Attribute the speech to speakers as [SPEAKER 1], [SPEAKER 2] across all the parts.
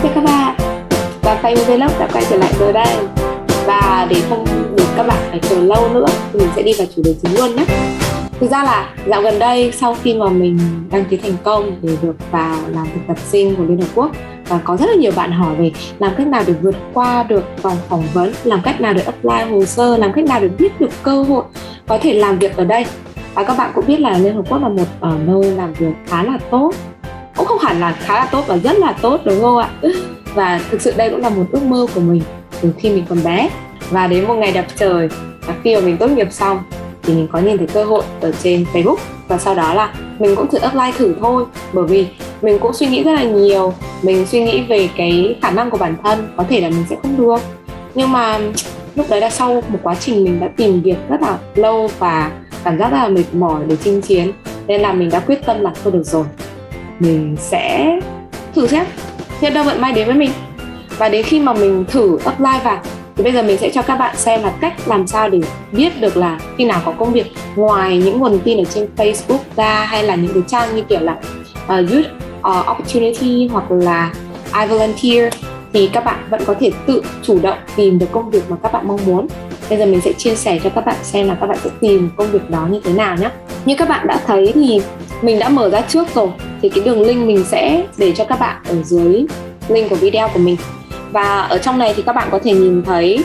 [SPEAKER 1] Chào các bạn, và kênh Vlog đã quay trở lại rồi đây. Và để không để các bạn phải chờ lâu nữa thì mình sẽ đi vào chủ đề chính luôn nhé. Thực ra là dạo gần đây, sau khi mà mình đăng ký thành công để được vào làm thực tập sinh của Liên Hợp Quốc, và có rất là nhiều bạn hỏi về làm cách nào để vượt qua được vòng phỏng vấn, làm cách nào để apply hồ sơ, làm cách nào để biết được cơ hội có thể làm việc ở đây. Và các bạn cũng biết là Liên Hợp Quốc là một nơi làm việc khá là tốt, cũng không hẳn là khá là tốt và rất là tốt, đúng không ạ? Và thực sự đây cũng là một ước mơ của mình từ khi mình còn bé. Và đến một ngày đẹp trời, khi mà mình tốt nghiệp xong thì mình có nhìn thấy cơ hội ở trên Facebook, và sau đó là mình cũng thử apply thử thôi, bởi vì mình cũng suy nghĩ rất là nhiều. Mình suy nghĩ về cái khả năng của bản thân, có thể là mình sẽ không được, nhưng mà lúc đấy là sau một quá trình mình đã tìm việc rất là lâu và cảm giác rất là mệt mỏi để chinh chiến, nên là mình đã quyết tâm là thôi được rồi, mình sẽ thử xem, nhân đâu vận may đến với mình. Và đến khi mà mình thử apply vào thì bây giờ mình sẽ cho các bạn xem là cách làm sao để biết được là khi nào có công việc, ngoài những nguồn tin ở trên Facebook ra, hay là những cái trang như kiểu là Youth Opportunity hoặc là I Volunteer, thì các bạn vẫn có thể tự chủ động tìm được công việc mà các bạn mong muốn. Bây giờ mình sẽ chia sẻ cho các bạn xem là các bạn sẽ tìm công việc đó như thế nào nhé. Như các bạn đã thấy thì mình đã mở ra trước rồi, thì cái đường link mình sẽ để cho các bạn ở dưới link của video của mình. Và ở trong này thì các bạn có thể nhìn thấy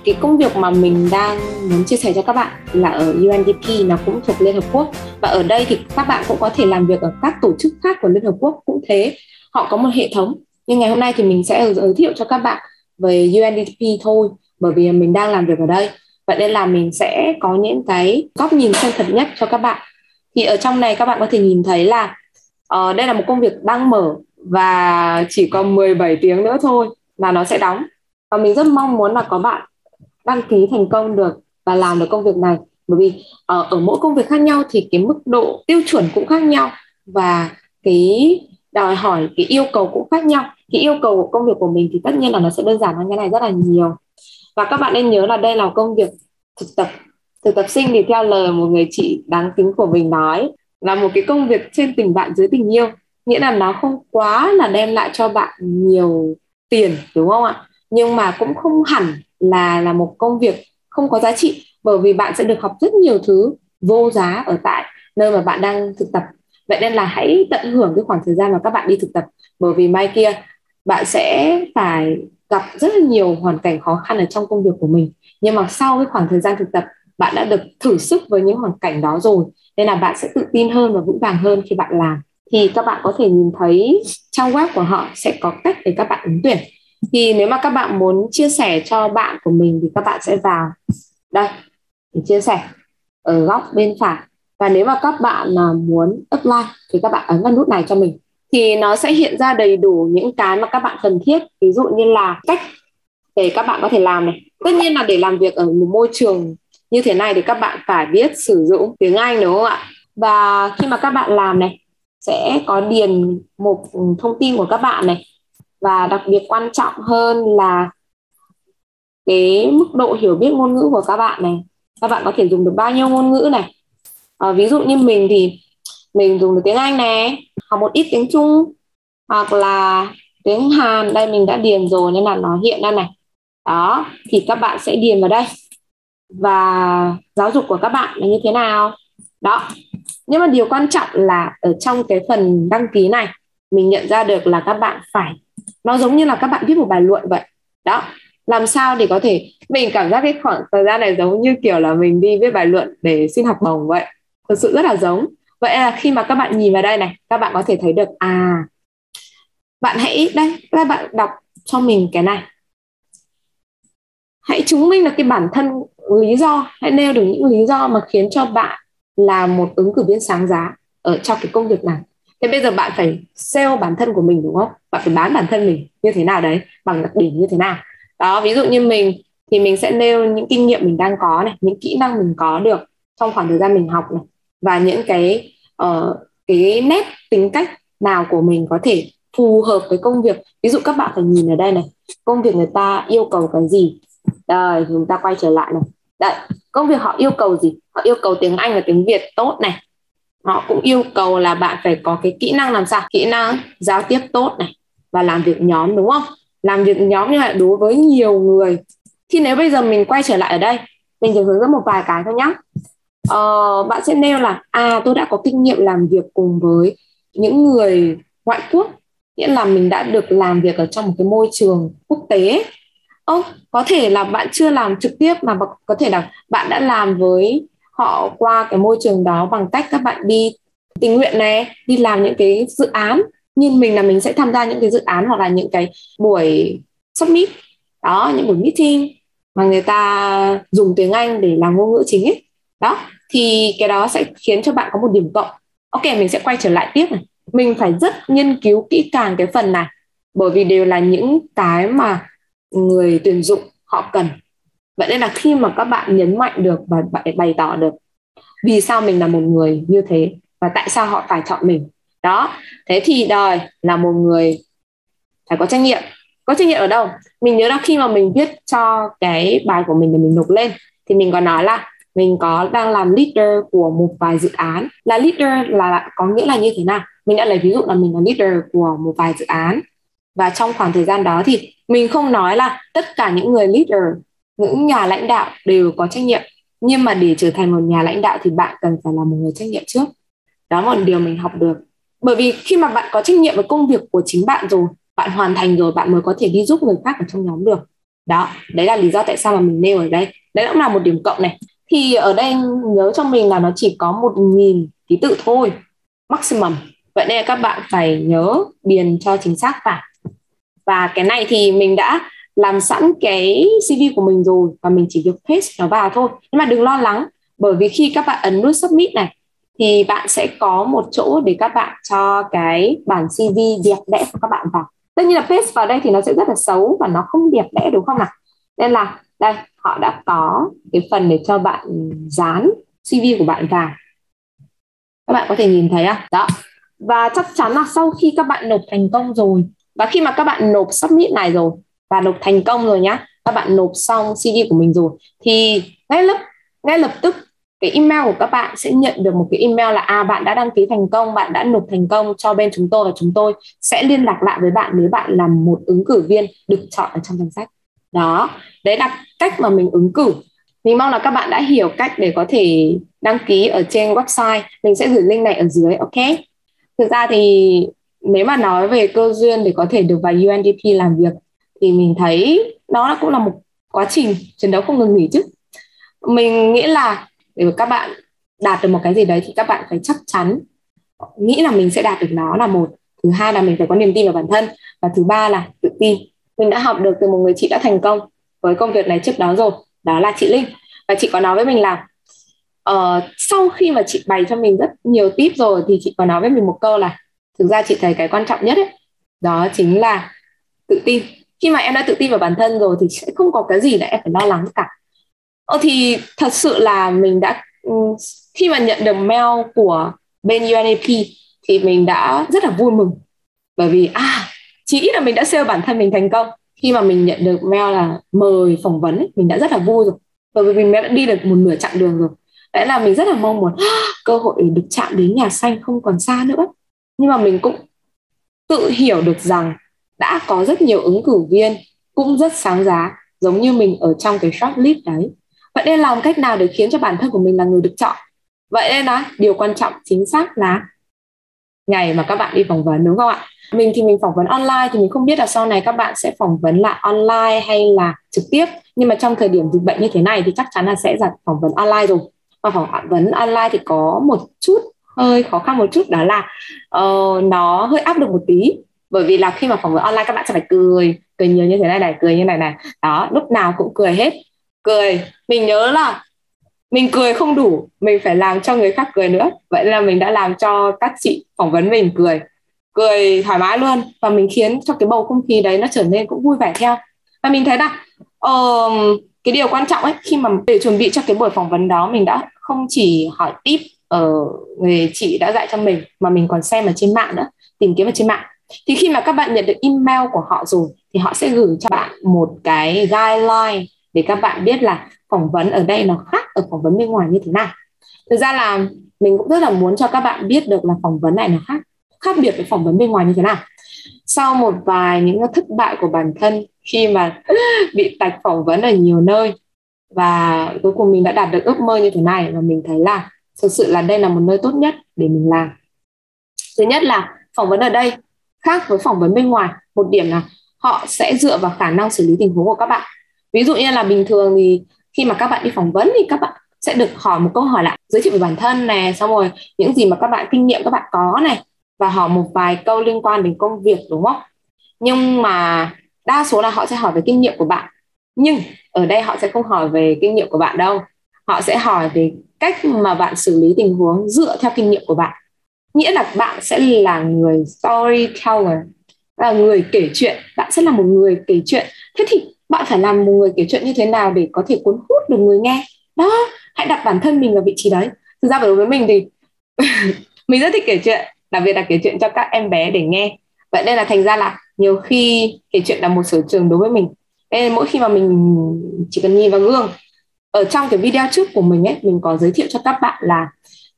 [SPEAKER 1] cái công việc mà mình đang muốn chia sẻ cho các bạn là ở UNDP, nó cũng thuộc Liên Hợp Quốc. Và ở đây thì các bạn cũng có thể làm việc ở các tổ chức khác của Liên Hợp Quốc cũng thế, họ có một hệ thống. Nhưng ngày hôm nay thì mình sẽ giới thiệu cho các bạn về UNDP thôi, bởi vì mình đang làm việc ở đây. Vậy nên là mình sẽ có những cái góc nhìn chân thật nhất cho các bạn. Thì ở trong này các bạn có thể nhìn thấy là đây là một công việc đang mở và chỉ còn 17 tiếng nữa thôi là nó sẽ đóng. Và mình rất mong muốn là có bạn đăng ký thành công được và làm được công việc này. Bởi vì ở mỗi công việc khác nhau thì cái mức độ tiêu chuẩn cũng khác nhau, và cái đòi hỏi, cái yêu cầu cũng khác nhau. Cái yêu cầu của công việc của mình thì tất nhiên là nó sẽ đơn giản hơn cái này rất là nhiều. Và các bạn nên nhớ là đây là công việc thực tập sinh, thì theo lời một người chị đáng kính của mình nói, là một cái công việc trên tình bạn dưới tình yêu. Nghĩa là nó không quá là đem lại cho bạn nhiều tiền, đúng không ạ? Nhưng mà cũng không hẳn là một công việc không có giá trị, bởi vì bạn sẽ được học rất nhiều thứ vô giá ở tại nơi mà bạn đang thực tập. Vậy nên là hãy tận hưởng cái khoảng thời gian mà các bạn đi thực tập, bởi vì mai kia bạn sẽ phải gặp rất là nhiều hoàn cảnh khó khăn ở trong công việc của mình. Nhưng mà sau cái khoảng thời gian thực tập, bạn đã được thử sức với những hoàn cảnh đó rồi, nên là bạn sẽ tự tin hơn và vững vàng hơn khi bạn làm. Thì các bạn có thể nhìn thấy trang web của họ sẽ có cách để các bạn ứng tuyển. Thì nếu mà các bạn muốn chia sẻ cho bạn của mình thì các bạn sẽ vào đây để chia sẻ ở góc bên phải. Và nếu mà các bạn muốn apply thì các bạn ấn vào nút này cho mình, thì nó sẽ hiện ra đầy đủ những cái mà các bạn cần thiết. Ví dụ như là cách để các bạn có thể làm này. Tất nhiên là để làm việc ở một môi trường như thế này thì các bạn phải biết sử dụng tiếng Anh, đúng không ạ? Và khi mà các bạn làm này, sẽ có điền một thông tin của các bạn này. Và đặc biệt quan trọng hơn là cái mức độ hiểu biết ngôn ngữ của các bạn này. Các bạn có thể dùng được bao nhiêu ngôn ngữ này. Ví dụ như mình thì mình dùng được tiếng Anh này, học một ít tiếng Trung, hoặc là tiếng Hàn. Đây mình đã điền rồi nên là nó hiện ra này. Đó, thì các bạn sẽ điền vào đây. Và giáo dục của các bạn là như thế nào. Đó. Nhưng mà điều quan trọng là ở trong cái phần đăng ký này, mình nhận ra được là các bạn phải, nó giống như là các bạn viết một bài luận vậy. Đó, làm sao để có thể, mình cảm giác cái khoảng thời gian này giống như kiểu là mình đi viết bài luận để xin học bổng vậy. Thực sự rất là giống. Vậy là khi mà các bạn nhìn vào đây này, các bạn có thể thấy được bạn hãy, đây, các bạn đọc cho mình cái này. Hãy chứng minh được cái bản thân, lý do, hãy nêu được những lý do mà khiến cho bạn là một ứng cử viên sáng giá ở trong cái công việc này. Thế bây giờ bạn phải sell bản thân của mình, đúng không? Bạn phải bán bản thân mình như thế nào đấy, bằng đặc điểm như thế nào. Đó, ví dụ như mình thì mình sẽ nêu những kinh nghiệm mình đang có này, những kỹ năng mình có được trong khoảng thời gian mình học này, và những cái nét tính cách nào của mình có thể phù hợp với công việc. Ví dụ các bạn phải nhìn ở đây này, công việc người ta yêu cầu cái gì. Đây, chúng ta quay trở lại này. Đây, công việc họ yêu cầu gì? Họ yêu cầu tiếng Anh và tiếng Việt tốt này. Họ cũng yêu cầu là bạn phải có cái kỹ năng làm sao? Kỹ năng giao tiếp tốt này. và làm việc nhóm, đúng không? Làm việc nhóm như là đối với nhiều người. Thì nếu bây giờ mình quay trở lại ở đây, mình chỉ hướng dẫn một vài cái thôi nhé. Bạn sẽ nêu là tôi đã có kinh nghiệm làm việc cùng với những người ngoại quốc, nghĩa là mình đã được làm việc ở trong một cái môi trường quốc tế. Có thể là bạn chưa làm trực tiếp mà có thể là bạn đã làm với họ qua cái môi trường đó bằng cách các bạn đi tình nguyện này, đi làm những cái dự án. Như mình là mình sẽ tham gia những cái dự án hoặc là những cái buổi submit đó, những buổi meeting mà người ta dùng tiếng Anh để làm ngôn ngữ chính ấy. Đó, thì cái đó sẽ khiến cho bạn có một điểm cộng. Ok, mình sẽ quay trở lại tiếp này. Mình phải rất nghiên cứu kỹ càng cái phần này, bởi vì đều là những cái mà người tuyển dụng họ cần. Vậy nên là khi mà các bạn nhấn mạnh được và bày tỏ được vì sao mình là một người như thế và tại sao họ phải chọn mình, đó, thế thì đời là một người phải có trách nhiệm. Có trách nhiệm ở đâu? Mình nhớ là khi mà mình viết cho cái bài của mình để mình nộp lên thì mình có nói là mình có đang làm leader của một vài dự án. Là leader là có nghĩa là như thế nào? Mình đã lấy ví dụ là mình là leader của một vài dự án, và trong khoảng thời gian đó thì mình không nói là tất cả những người leader, những nhà lãnh đạo đều có trách nhiệm, nhưng mà để trở thành một nhà lãnh đạo thì bạn cần phải là một người trách nhiệm trước. Đó là một điều mình học được. Bởi vì khi mà bạn có trách nhiệm với công việc của chính bạn rồi, bạn hoàn thành rồi, bạn mới có thể đi giúp người khác ở trong nhóm được. Đó, đấy là lý do tại sao mà mình nêu ở đây. Đấy cũng là một điểm cộng này. Thì ở đây nhớ cho mình là nó chỉ có 1.000 ký tự thôi, maximum. Vậy nên là các bạn phải nhớ điền cho chính xác vào. Và cái này thì mình đã làm sẵn cái CV của mình rồi và mình chỉ việc paste nó vào thôi. Nhưng mà đừng lo lắng, bởi vì khi các bạn ấn nút submit này thì bạn sẽ có một chỗ để các bạn cho cái bản CV đẹp đẽ của các bạn vào. Tất nhiên là paste vào đây thì nó sẽ rất là xấu và nó không đẹp đẽ, đúng không nào? Nên là đây, họ đã có cái phần để cho bạn dán CV của bạn vào. Các bạn có thể nhìn thấy không? Đó. Và chắc chắn là sau khi các bạn nộp thành công rồi, và khi mà các bạn nộp submit này rồi và nộp thành công rồi nhá, các bạn nộp xong CV của mình rồi thì ngay lập tức cái email của các bạn sẽ nhận được một cái email là bạn đã đăng ký thành công, bạn đã nộp thành công cho bên chúng tôi, và chúng tôi sẽ liên lạc lại với bạn nếu bạn là một ứng cử viên được chọn ở trong danh sách. Đó, đấy là cách mà mình ứng cử. Mình mong là các bạn đã hiểu cách để có thể đăng ký ở trên website. Mình sẽ gửi link này ở dưới, ok? Thực ra thì nếu mà nói về cơ duyên để có thể được vào UNDP làm việc thì mình thấy đó cũng là một quá trình chiến đấu không ngừng nghỉ chứ. Mình nghĩ là để các bạn đạt được một cái gì đấy thì các bạn phải chắc chắn nghĩ là mình sẽ đạt được nó là một. Thứ hai là mình phải có niềm tin vào bản thân. Và thứ ba là tự tin. Mình đã học được từ một người chị đã thành công với công việc này trước đó rồi. Đó là chị Linh. Và chị có nói với mình là sau khi mà chị bày cho mình rất nhiều tip rồi thì chị có nói với mình một câu là thực ra chị thấy cái quan trọng nhất ấy, đó chính là tự tin. Khi mà em đã tự tin vào bản thân rồi thì sẽ không có cái gì là em phải lo lắng cả. Thì thật sự là mình đã khi mà nhận được mail của bên UNDP thì mình đã rất là vui mừng, bởi vì chỉ ít là mình đã sale bản thân mình thành công. Khi mà mình nhận được mail là mời phỏng vấn ấy, mình đã rất là vui rồi, bởi vì mình đã đi được một nửa chặng đường rồi. Đấy là mình rất là mong muốn cơ hội được chạm đến nhà xanh không còn xa nữa. Nhưng mà mình cũng tự hiểu được rằng đã có rất nhiều ứng cử viên cũng rất sáng giá giống như mình ở trong cái shortlist đấy. Vậy nên làm cách nào để khiến cho bản thân của mình là người được chọn? Vậy nên là điều quan trọng chính xác là ngày mà các bạn đi phỏng vấn, đúng không ạ? Mình thì mình phỏng vấn online, thì mình không biết là sau này các bạn sẽ phỏng vấn là online hay là trực tiếp. Nhưng mà trong thời điểm dịch bệnh như thế này thì chắc chắn là sẽ phỏng vấn online rồi. Và phỏng vấn online thì có một chút hơi khó khăn một chút, đó là nó hơi áp lực một tí. Bởi vì là khi mà phỏng vấn online các bạn sẽ phải cười nhiều như thế này, cười như này. Đó, lúc nào cũng cười hết. Cười, mình nhớ là mình cười không đủ, mình phải làm cho người khác cười nữa. Vậy là mình đã làm cho các chị phỏng vấn mình cười thoải mái luôn. Và mình khiến cho cái bầu không khí đấy nó trở nên cũng vui vẻ theo. Và mình thấy là cái điều quan trọng ấy, khi mà để chuẩn bị cho cái buổi phỏng vấn đó, mình đã không chỉ hỏi tip ở người chị đã dạy cho mình, mà mình còn xem ở trên mạng nữa, tìm kiếm ở trên mạng. Thì khi mà các bạn nhận được email của họ rồi thì họ sẽ gửi cho bạn một cái guideline để các bạn biết là phỏng vấn ở đây nó khác ở phỏng vấn bên ngoài như thế nào. Thực ra là mình cũng rất là muốn cho các bạn biết được là phỏng vấn này nó khác biệt với phỏng vấn bên ngoài như thế nào. Sau một vài những thất bại của bản thân khi mà bị tạch phỏng vấn ở nhiều nơi, và cuối cùng mình đã đạt được ước mơ như thế này, và mình thấy là thực sự là đây là một nơi tốt nhất để mình làm. Thứ nhất là phỏng vấn ở đây khác với phỏng vấn bên ngoài một điểm là họ sẽ dựa vào khả năng xử lý tình huống của các bạn. Ví dụ như là bình thường thì khi mà các bạn đi phỏng vấn thì các bạn sẽ được hỏi một câu hỏi là giới thiệu về bản thân này, xong rồi những gì mà các bạn kinh nghiệm các bạn có này, và hỏi một vài câu liên quan đến công việc, đúng không? Nhưng mà đa số là họ sẽ hỏi về kinh nghiệm của bạn. Nhưng ở đây họ sẽ không hỏi về kinh nghiệm của bạn đâu. Họ sẽ hỏi về cách mà bạn xử lý tình huống dựa theo kinh nghiệm của bạn. Nghĩa là bạn sẽ là người storyteller, là người kể chuyện. Bạn sẽ là một người kể chuyện. Thế thì bạn phải làm một người kể chuyện như thế nào để có thể cuốn hút được người nghe? Đó, hãy đặt bản thân mình vào vị trí đấy. Thực ra đối với mình thì mình rất thích kể chuyện, đặc biệt là kể chuyện cho các em bé để nghe. Vậy nên là thành ra là nhiều khi kể chuyện là một sở trường đối với mình. Nên mỗi khi mà mình chỉ cần nhìn vào gương, ở trong cái video trước của mình ấy, mình có giới thiệu cho các bạn là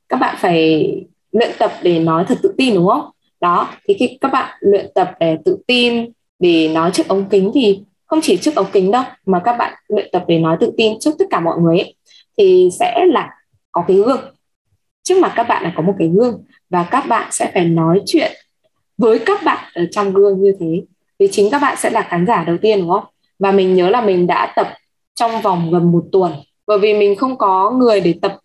[SPEAKER 1] các bạn phải luyện tập để nói thật tự tin, đúng không? Đó, thì khi các bạn luyện tập để tự tin để nói trước ống kính, thì không chỉ trước ống kính đâu, mà các bạn luyện tập để nói tự tin trước tất cả mọi người ấy, thì sẽ là có cái gương. Trước mặt các bạn là có một cái gương, và các bạn sẽ phải nói chuyện với các bạn ở trong gương như thế. Vì chính các bạn sẽ là khán giả đầu tiên, đúng không? Và mình nhớ là mình đã tập trong vòng gần 1 tuần, bởi vì mình không có người để tập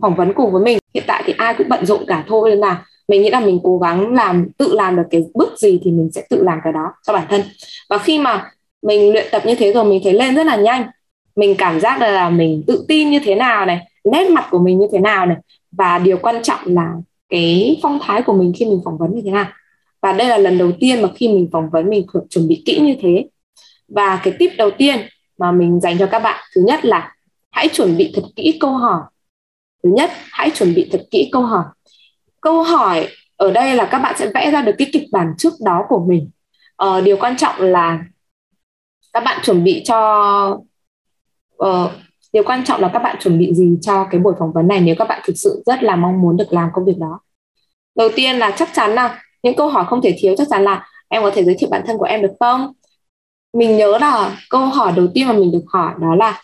[SPEAKER 1] phỏng vấn cùng với mình. Hiện tại thì ai cũng bận rộn cả thôi, nên là mình nghĩ là mình cố gắng tự làm được cái bước gì thì mình sẽ tự làm cái đó cho bản thân. Và khi mà mình luyện tập như thế rồi, mình thấy lên rất là nhanh. Mình cảm giác là mình tự tin như thế nào này, nét mặt của mình như thế nào này, và điều quan trọng là cái phong thái của mình khi mình phỏng vấn như thế nào. Và đây là lần đầu tiên mà khi mình phỏng vấn mình chuẩn bị kỹ như thế. Và cái tip đầu tiên mà mình dành cho các bạn, thứ nhất là hãy chuẩn bị thật kỹ câu hỏi. Hãy chuẩn bị thật kỹ câu hỏi. Câu hỏi ở đây là các bạn sẽ vẽ ra được cái kịch bản trước đó của mình. Điều quan trọng là các bạn chuẩn bị điều quan trọng là các bạn chuẩn bị gì cho cái buổi phỏng vấn này, nếu các bạn thực sự rất là mong muốn được làm công việc đó. Đầu tiên là chắc chắn là những câu hỏi không thể thiếu, chắc chắn là em có thể giới thiệu bản thân của em được không? Mình nhớ là câu hỏi đầu tiên mà mình được hỏi đó là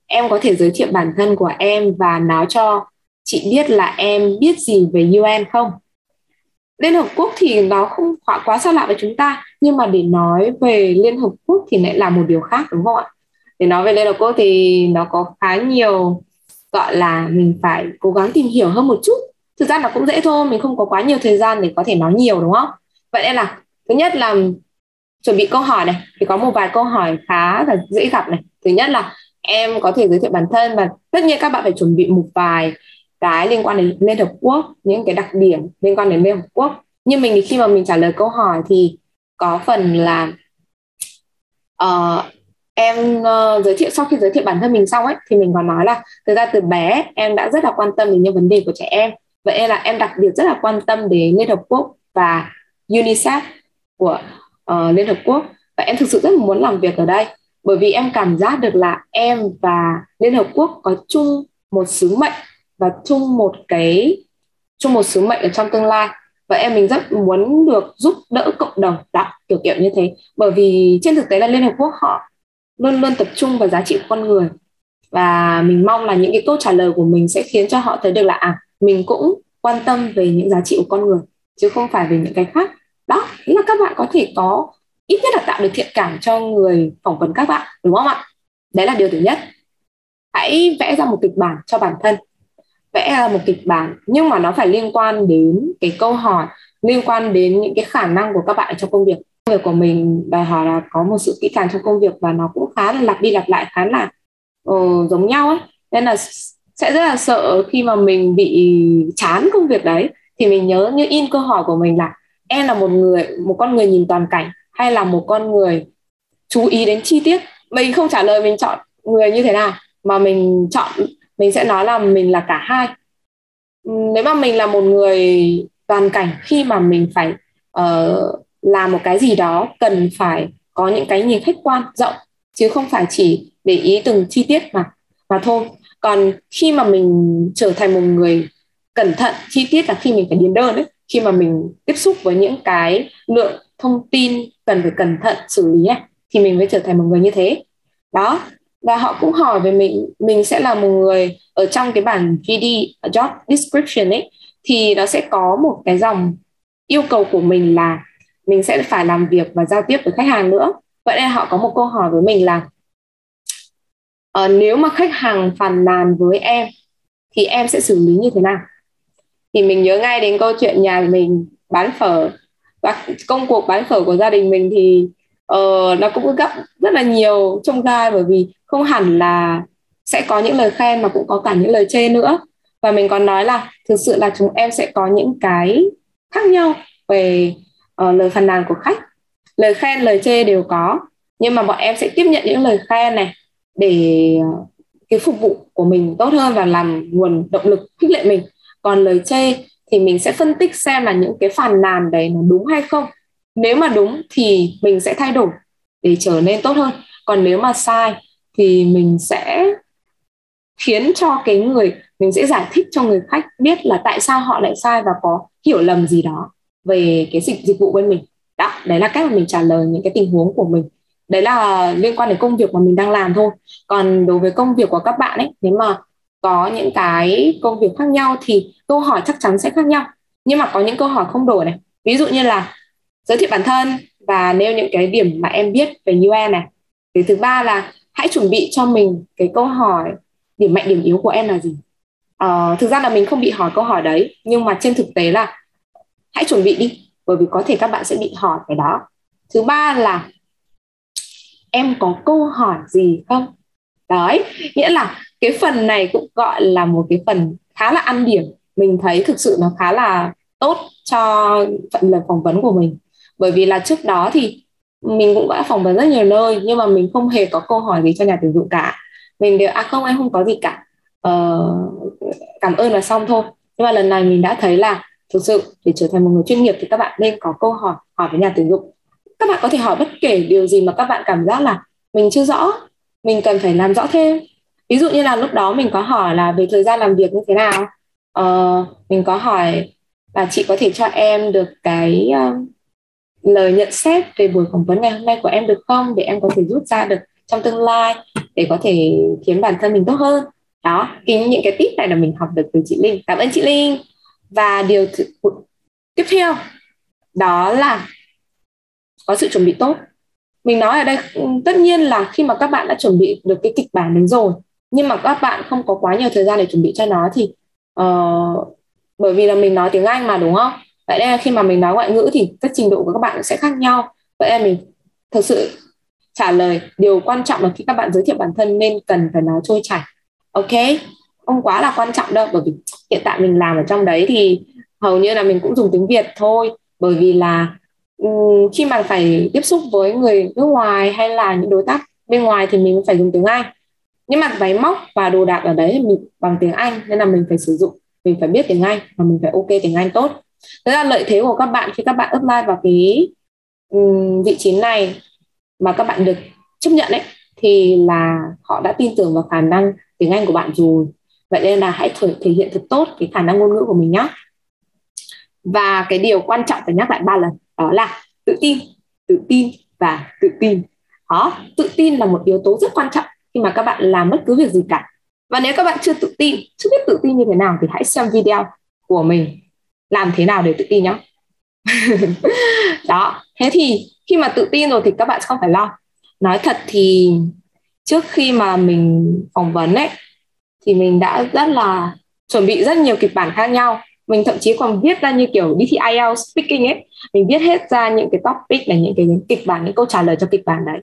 [SPEAKER 1] em có thể giới thiệu bản thân của em và nói cho chị biết là em biết gì về UN không? Liên Hợp Quốc thì nó không quá xa lạ với chúng ta, nhưng mà để nói về Liên Hợp Quốc thì lại là một điều khác, đúng không ạ? Để nói về Liên Hợp Quốc thì nó có khá nhiều, gọi là mình phải cố gắng tìm hiểu hơn một chút. Thực ra nó cũng dễ thôi, mình không có quá nhiều thời gian để có thể nói nhiều, đúng không? Vậy nên là thứ nhất là chuẩn bị câu hỏi này, thì có một vài câu hỏi khá là dễ gặp này. Thứ nhất là em có thể giới thiệu bản thân, và tất nhiên các bạn phải chuẩn bị một vài cái liên quan đến Liên Hợp Quốc, những cái đặc điểm liên quan đến Liên Hợp Quốc. Như mình thì khi mà mình trả lời câu hỏi thì có phần là giới thiệu, sau khi giới thiệu bản thân mình xong ấy, thì mình còn nói là thực ra từ bé em đã rất là quan tâm đến những vấn đề của trẻ em. Vậy nên là em đặc biệt rất là quan tâm đến Liên Hợp Quốc và UNICEF của Liên Hợp Quốc. Và em thực sự rất muốn làm việc ở đây, bởi vì em cảm giác được là em và Liên Hợp Quốc có chung một sứ mệnh, và chung một sứ mệnh ở trong tương lai. Và mình rất muốn được giúp đỡ cộng đồng đó, kiểu như thế. Bởi vì trên thực tế là Liên Hợp Quốc họ luôn luôn tập trung vào giá trị của con người, và mình mong là những cái câu trả lời của mình sẽ khiến cho họ thấy được là mình cũng quan tâm về những giá trị của con người, chứ không phải về những cái khác. Đó, nghĩa là các bạn có thể có ít nhất là tạo được thiện cảm cho người phỏng vấn các bạn, đúng không ạ? Đấy là điều thứ nhất. Hãy vẽ ra một kịch bản cho bản thân. Vẽ ra một kịch bản, nhưng mà nó phải liên quan đến cái câu hỏi, liên quan đến những cái khả năng của các bạn trong công việc. Công việc của mình đòi hỏi là có một sự kỹ càng trong công việc, và nó cũng khá là lặp đi lặp lại, khá là giống nhau ấy. Nên là sẽ rất là sợ khi mà mình bị chán công việc đấy. Thì mình nhớ như in câu hỏi của mình là em là một con người nhìn toàn cảnh, hay là một con người chú ý đến chi tiết. Mình không trả lời mình chọn người như thế nào, mà mình sẽ nói là mình là cả hai. Nếu mà mình là một người toàn cảnh, khi mà mình phải làm một cái gì đó, cần phải có những cái nhìn khách quan rộng, chứ không phải chỉ để ý từng chi tiết mà thôi. Còn khi mà mình trở thành một người cẩn thận chi tiết là khi mình phải điền đơn ấy, khi mà mình tiếp xúc với những cái lượng thông tin cần phải cẩn thận xử lý ấy, thì mình mới trở thành một người như thế đó. Và họ cũng hỏi về mình sẽ là một người ở trong cái bản GD job description ấy, thì nó sẽ có một cái dòng yêu cầu của mình là mình sẽ phải làm việc và giao tiếp với khách hàng nữa. Vậy nên họ có một câu hỏi với mình là nếu mà khách hàng phàn nàn với em thì em sẽ xử lý như thế nào. Thì mình nhớ ngay đến câu chuyện nhà mình bán phở, và công cuộc bán phở của gia đình mình thì nó cũng gặp rất là nhiều chông gai, bởi vì không hẳn là sẽ có những lời khen mà cũng có cả những lời chê nữa. Và mình còn nói là thực sự là chúng em sẽ có những cái khác nhau về lời phàn nàn của khách. Lời khen, lời chê đều có, nhưng mà bọn em sẽ tiếp nhận những lời khen này để cái phục vụ của mình tốt hơn và làm nguồn động lực khích lệ mình. Còn lời chê thì mình sẽ phân tích xem là những cái phàn nàn đấy nó đúng hay không. Nếu mà đúng thì mình sẽ thay đổi để trở nên tốt hơn. Còn nếu mà sai thì mình sẽ khiến cho cái người, mình sẽ giải thích cho người khách biết là tại sao họ lại sai và có hiểu lầm gì đó về cái dịch vụ bên mình. Đó, đấy là cách mà mình trả lời những cái tình huống của mình. Đấy là liên quan đến công việc mà mình đang làm thôi. Còn đối với công việc của các bạn ấy, nếu mà có những cái công việc khác nhau thì câu hỏi chắc chắn sẽ khác nhau. Nhưng mà có những câu hỏi không đổi này. Ví dụ như là giới thiệu bản thân và nêu những cái điểm mà em biết về UN này. Cái thứ ba là hãy chuẩn bị cho mình cái câu hỏi điểm mạnh điểm yếu của em là gì. Thực ra là mình không bị hỏi câu hỏi đấy, nhưng mà trên thực tế là hãy chuẩn bị đi, bởi vì có thể các bạn sẽ bị hỏi cái đó. Thứ ba là em có câu hỏi gì không. Đấy, nghĩa là cái phần này cũng gọi là một cái phần khá là ăn điểm. Mình thấy thực sự nó khá là tốt cho phần lần phỏng vấn của mình. Bởi vì là trước đó thì mình cũng đã phỏng vấn rất nhiều nơi, nhưng mà mình không hề có câu hỏi gì cho nhà tuyển dụng cả. Mình đều không, em không có gì cả, cảm ơn là xong thôi. Nhưng mà lần này mình đã thấy là thực sự để trở thành một người chuyên nghiệp thì các bạn nên có câu hỏi với nhà tuyển dụng. Các bạn có thể hỏi bất kể điều gì mà các bạn cảm giác là mình chưa rõ, mình cần phải làm rõ thêm. Ví dụ như là lúc đó mình có hỏi là về thời gian làm việc như thế nào. Mình có hỏi là chị có thể cho em được cái lời nhận xét về buổi phỏng vấn ngày hôm nay của em được không, để em có thể rút ra được trong tương lai để có thể khiến bản thân mình tốt hơn. Đó, những cái tip này là mình học được từ chị Linh. Cảm ơn chị Linh. Và điều tiếp theo đó là có sự chuẩn bị tốt. Mình nói ở đây tất nhiên là khi mà các bạn đã chuẩn bị được cái kịch bản đấy rồi, nhưng mà các bạn không có quá nhiều thời gian để chuẩn bị cho nó thì bởi vì là mình nói tiếng Anh mà, đúng không? Vậy nên là khi mà mình nói ngoại ngữ thì các trình độ của các bạn sẽ khác nhau. Vậy nên mình thực sự trả lời điều quan trọng là khi các bạn giới thiệu bản thân nên cần phải nói trôi chảy. Ok, không quá là quan trọng đâu, bởi vì hiện tại mình làm ở trong đấy thì hầu như là mình cũng dùng tiếng Việt thôi. Bởi vì là khi mà phải tiếp xúc với người nước ngoài hay là những đối tác bên ngoài thì mình phải dùng tiếng Anh. Nhưng mà máy móc và đồ đạc ở đấy mình bằng tiếng Anh, nên là mình phải sử dụng, mình phải biết tiếng Anh và mình phải ok tiếng Anh tốt. Thế là lợi thế của các bạn khi các bạn apply vào cái vị trí này mà các bạn được chấp nhận ấy, thì là họ đã tin tưởng vào khả năng tiếng Anh của bạn rồi. Vậy nên là hãy thể hiện thật tốt cái khả năng ngôn ngữ của mình nhé. Và cái điều quan trọng phải nhắc lại 3 lần, đó là tự tin và tự tin. Đó, tự tin là một yếu tố rất quan trọng khi mà các bạn làm bất cứ việc gì cả. Và nếu các bạn chưa biết tự tin như thế nào thì hãy xem video của mình làm thế nào để tự tin nhé. Đó, thế thì khi mà tự tin rồi thì các bạn không phải lo. Nói thật thì trước khi mà mình phỏng vấn ấy thì mình đã rất là chuẩn bị rất nhiều kịch bản khác nhau. Mình thậm chí còn viết ra như kiểu đi thi IELTS speaking ấy, mình viết hết ra những cái topic là những cái kịch bản, những câu trả lời cho kịch bản đấy.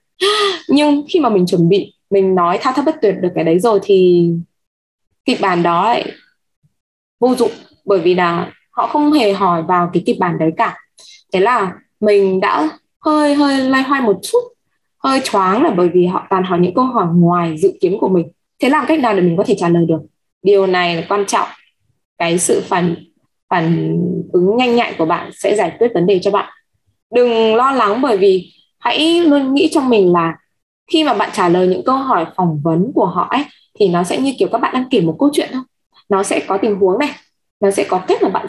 [SPEAKER 1] Nhưng khi mà mình chuẩn bị, mình nói thao thao bất tuyệt được cái đấy rồi thì kịch bản đó lại vô dụng, bởi vì là họ không hề hỏi vào cái kịch bản đấy cả. Thế là mình đã hơi loay hoay một chút, hơi choáng, là bởi vì họ toàn hỏi những câu hỏi ngoài dự kiến của mình. Thế làm cách nào để mình có thể trả lời được? Điều này là quan trọng. Cái sự phản ứng nhanh nhạy của bạn sẽ giải quyết vấn đề cho bạn. Đừng lo lắng, bởi vì hãy luôn nghĩ trong mình là khi mà bạn trả lời những câu hỏi phỏng vấn của họ ấy, thì nó sẽ như kiểu các bạn đang kể một câu chuyện thôi. Nó sẽ có tình huống này, nó sẽ có cách mà bạn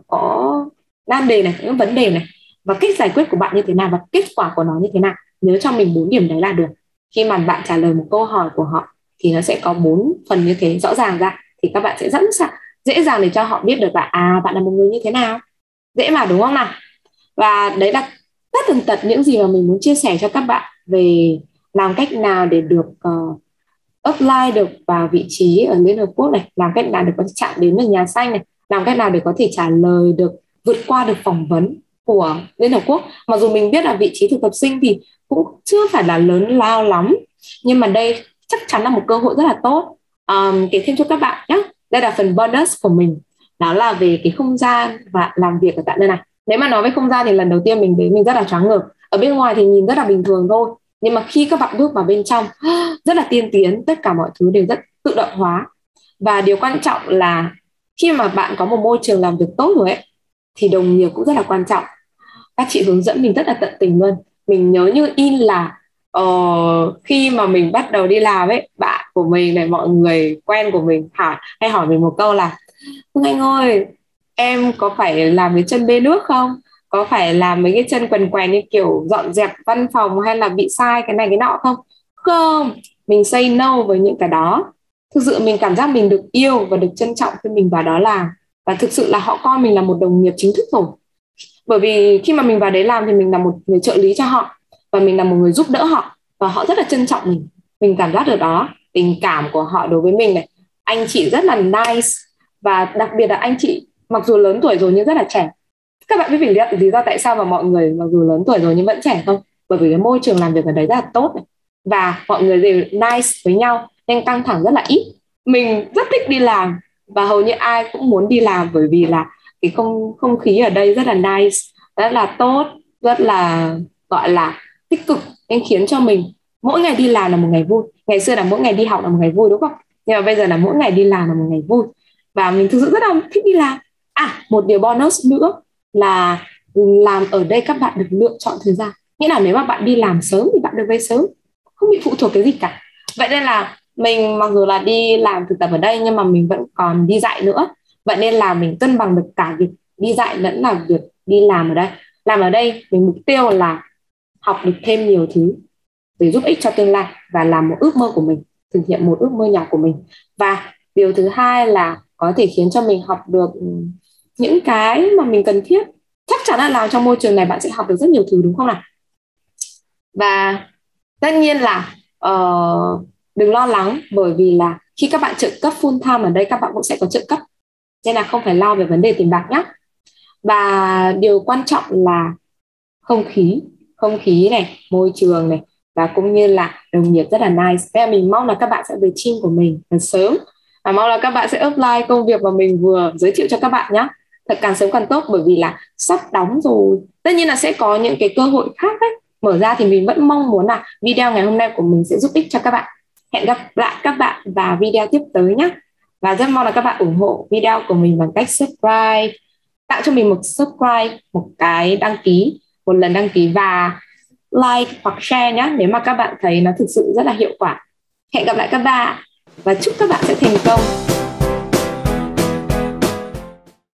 [SPEAKER 1] có nan đề này, những vấn đề này, và cách giải quyết của bạn như thế nào và kết quả của nó như thế nào. Nhớ cho mình 4 điểm đấy là được. Khi mà bạn trả lời một câu hỏi của họ thì nó sẽ có 4 phần như thế rõ ràng ra, thì các bạn sẽ dễ dàng để cho họ biết được là bạn là một người như thế nào. Dễ mà, đúng không nào? Và đấy là tất tần tật những gì mà mình muốn chia sẻ cho các bạn về làm cách nào để được apply được vào vị trí ở Liên Hợp Quốc này, làm cách nào để có thể chạm đến được nhà xanh này, làm cách nào để có thể trả lời được, vượt qua được phỏng vấn của Liên Hợp Quốc. Mặc dù mình biết là vị trí thực tập sinh thì cũng chưa phải là lớn lao lắm, nhưng mà đây chắc chắn là một cơ hội rất là tốt. Kể thêm cho các bạn nhé, đây là phần bonus của mình, đó là về cái không gian và làm việc ở tại nơi này. Nếu mà nói về không gian thì lần đầu tiên mình đến mình rất là choáng ngợp. Ở bên ngoài thì nhìn rất là bình thường thôi, nhưng mà khi các bạn bước vào bên trong rất là tiên tiến, tất cả mọi thứ đều rất tự động hóa. Và điều quan trọng là khi mà bạn có một môi trường làm việc tốt rồi ấy, thì đồng nghiệp cũng rất là quan trọng. Các chị hướng dẫn mình rất là tận tình luôn. Mình nhớ như in là khi mà mình bắt đầu đi làm ấy, bạn của mình này, mọi người quen của mình hay hỏi mình một câu là: "Phương Anh ơi, em có phải làm cái chân bê nước không? Có phải làm mấy cái chân quần què như kiểu dọn dẹp văn phòng hay là bị sai cái này cái nọ không?" Không, mình say no với những cái đó. Thực sự mình cảm giác mình được yêu và được trân trọng khi mình vào đó làm. Và thực sự là họ coi mình là một đồng nghiệp chính thức rồi. Bởi vì khi mà mình vào đấy làm thì mình là một người trợ lý cho họ, và mình là một người giúp đỡ họ, và họ rất là trân trọng mình. Mình cảm giác được đó, tình cảm của họ đối với mình này. Anh chị rất là nice, và đặc biệt là anh chị mặc dù lớn tuổi rồi nhưng rất là trẻ. Các bạn biết vì lý do tại sao mà mọi người mặc dù lớn tuổi rồi nhưng vẫn trẻ không? Bởi vì cái môi trường làm việc ở đấy rất là tốt này, và mọi người đều nice với nhau nên căng thẳng rất là ít. Mình rất thích đi làm, và hầu như ai cũng muốn đi làm, bởi vì là cái không khí ở đây rất là nice, rất là tốt, rất là gọi là tích cực, nên khiến cho mình mỗi ngày đi làm là một ngày vui. Ngày xưa là mỗi ngày đi học là một ngày vui, đúng không? Nhưng mà bây giờ là mỗi ngày đi làm là một ngày vui, và mình thực sự rất là thích đi làm. Một điều bonus nữa là làm ở đây các bạn được lựa chọn thời gian. Nghĩa là nếu mà bạn đi làm sớm thì bạn được về sớm, không bị phụ thuộc cái gì cả. Vậy nên là mình mặc dù là đi làm thực tập ở đây nhưng mà mình vẫn còn đi dạy nữa. Vậy nên là mình cân bằng được cả việc đi dạy lẫn là việc đi làm ở đây. Làm ở đây mình mục tiêu là học được thêm nhiều thứ để giúp ích cho tương lai, và làm một ước mơ của mình, thực hiện một ước mơ nhỏ của mình. Và điều thứ hai là có thể khiến cho mình học được những cái mà mình cần thiết. Chắc chắn là làm trong môi trường này bạn sẽ học được rất nhiều thứ, đúng không nào? Và tất nhiên là đừng lo lắng, bởi vì là khi các bạn trợ cấp full time ở đây các bạn cũng sẽ có trợ cấp, nên là không phải lo về vấn đề tiền bạc nhé. Và điều quan trọng là không khí này, môi trường này, và cũng như là đồng nghiệp rất là nice. Thế là mình mong là các bạn sẽ về team của mình thật sớm, và mong là các bạn sẽ apply công việc mà mình vừa giới thiệu cho các bạn nhé. Thật càng sớm càng tốt, bởi vì là sắp đóng rồi. Tất nhiên là sẽ có những cái cơ hội khác đấy mở ra, thì mình vẫn mong muốn là video ngày hôm nay của mình sẽ giúp ích cho các bạn. Hẹn gặp lại các bạn vào video tiếp tới nhé. Và rất mong là các bạn ủng hộ video của mình bằng cách subscribe, tạo cho mình một subscribe, một cái đăng ký, một lần đăng ký, và like hoặc share nhé, nếu mà các bạn thấy nó thực sự rất là hiệu quả. Hẹn gặp lại các bạn và chúc các bạn sẽ thành công.